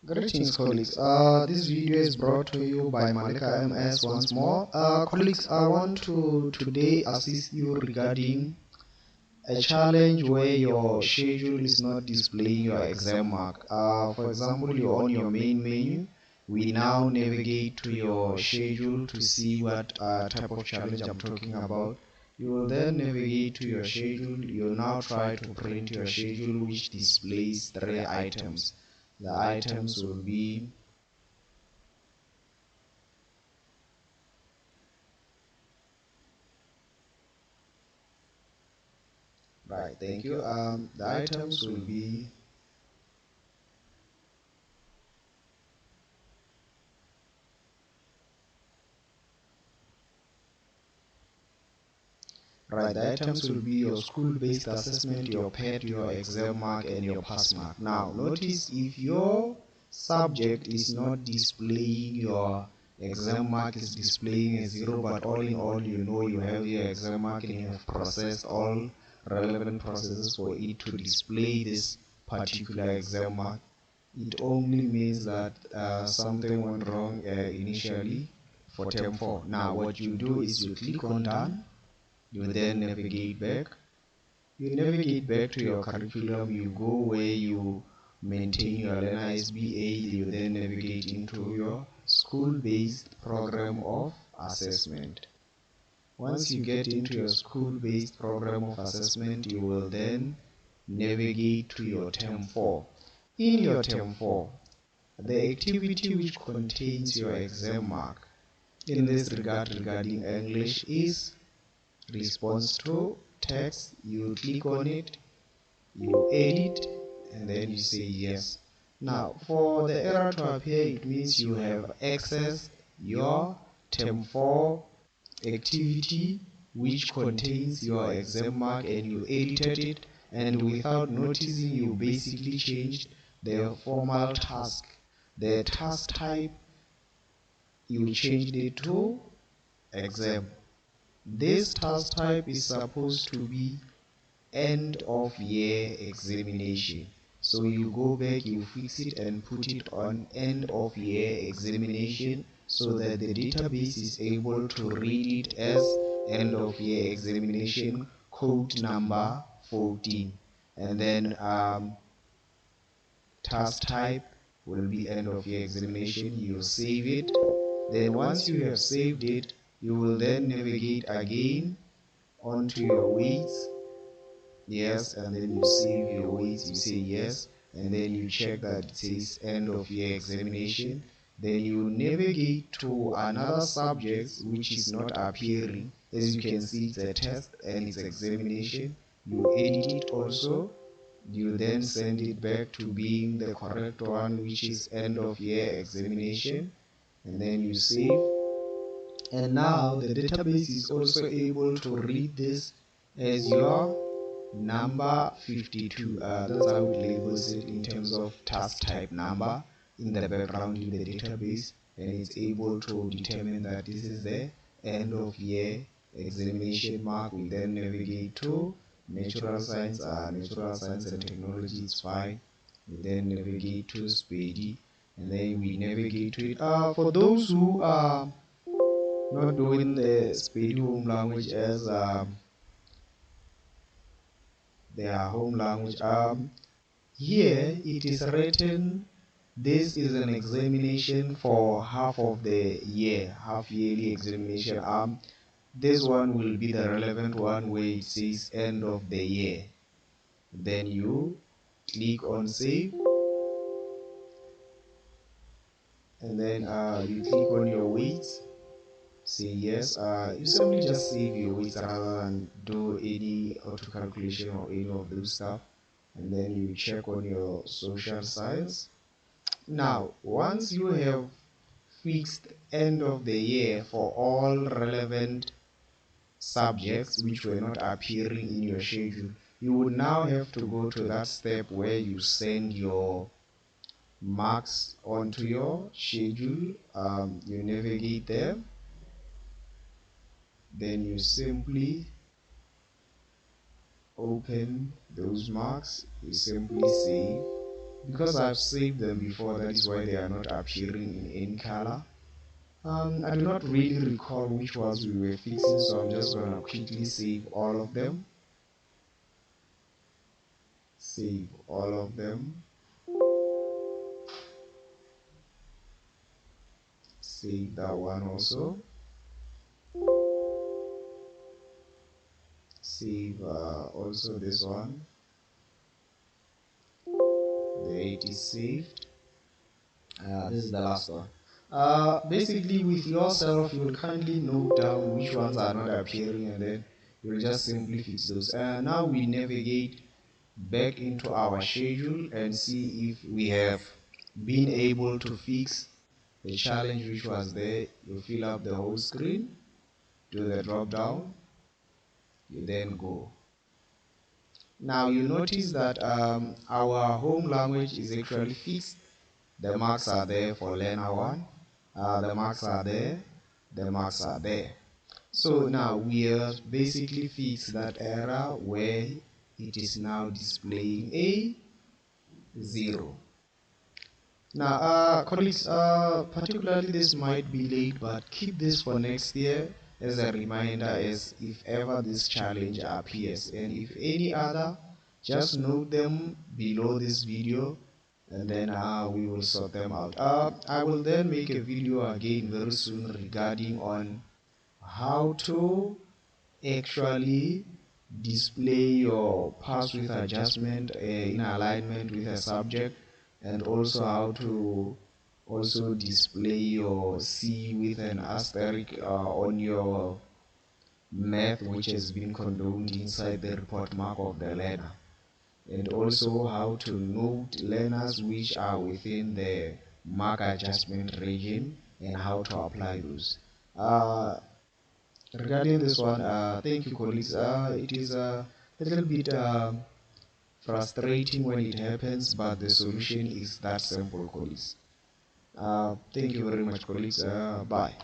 Greetings, colleagues. This video is brought to you by Malika MS once more. Colleagues, I want to today assist you regarding a challenge where your schedule is not displaying your exam mark. For example, you're on your main menu. We now navigate to your schedule to see what type of challenge I'm talking about. You will then navigate to your schedule. You'll now try to print your schedule, which displays three items. The items will be right. Thank you. The items will be right. The items will be your school-based assessment, your PET, your exam mark, and your pass mark. Now, notice if your subject is not displaying your exam mark is displaying a 0, but all in all, you know you have your exam mark and you have processed all relevant processes for it to display this particular exam mark. It only means that something went wrong initially for term 4. Now what you do is you click on done, you then navigate back. You navigate back to your curriculum, you go where you maintain your learner SBA, you then navigate into your school-based program of assessment. Once you get into your school-based program of assessment, you will then navigate to your term 4. In your term 4, the activity which contains your exam mark in this regard regarding English is response to text. You click on it, you edit, and then you say yes. Now for the error to appear, it means you have accessed your term 4 activity which contains your exam mark and you edited it, and without noticing you basically changed the formal task. The task type, you changed it to exam. This task type is supposed to be end of year examination. So you go back, you fix it and put it on end of year examination so that the database is able to read it as end of year examination code number 14. And then task type will be end of year examination. You save it. Then once you have saved it, you will then navigate again onto your weights. Yes, and then you save your weights, you say yes, and then you check that it says end of year examination. Then you navigate to another subject which is not appearing. As you can see, it's a test and it's examination. You edit it also. You then send it back to being the correct one, which is end of year examination, and then you save. And now the database is also able to read this as your number 52. That's how it labels it in terms of task type number in the background in the database, and it's able to determine that this is the end of year examination mark. We then navigate to natural science and technology is fine. We then navigate to SPEDI, and then we navigate to it. For those who are not doing the SPEDI home language as their home language, here it is written this is an examination for half of the year, half yearly examination. This one will be the relevant one where it says end of the year. Then you click on save, and then you click on your weights, say yes. You simply just save your weights rather than do any auto calculation or any of those stuff, and then you check on your social science. Now once you have fixed end of the year for all relevant subjects which were not appearing in your schedule, you would now have to go to that step where you send your marks onto your schedule. You navigate there, then you simply open those marks, you simply save. because I've saved them before, that is why they are not appearing in any color. I do not really recall which ones we were fixing, so I'm just gonna quickly save all of them. Save all of them. Save that one also. Save also this one. The 8 is saved. This is the last one. Basically, with yourself, you will kindly note down which ones are not appearing, and then you'll just simply fix those. Now we navigate back into our schedule and see if we have been able to fix the challenge which was there. You fill up the whole screen, do the drop down, you then go. Now you notice that our home language is actually fixed. The marks are there for learner 1, the marks are there, the marks are there. So now we have basically fixed that error where it is now displaying a 0. Now colleagues, particularly this might be late, but keep this for next year as a reminder, as if ever this challenge appears, and if any other, just note them below this video, and then we will sort them out. I will then make a video again very soon regarding on how to actually display your pass with adjustment in alignment with a subject, and also how to also display your C with an asterisk on your math which has been condoned inside the report mark of the learner, and also how to note learners which are within the mark adjustment region and how to apply those. Regarding this one, thank you colleagues. It is a little bit frustrating when it happens, but the solution is that simple colleagues. Thank you very much colleagues. Bye.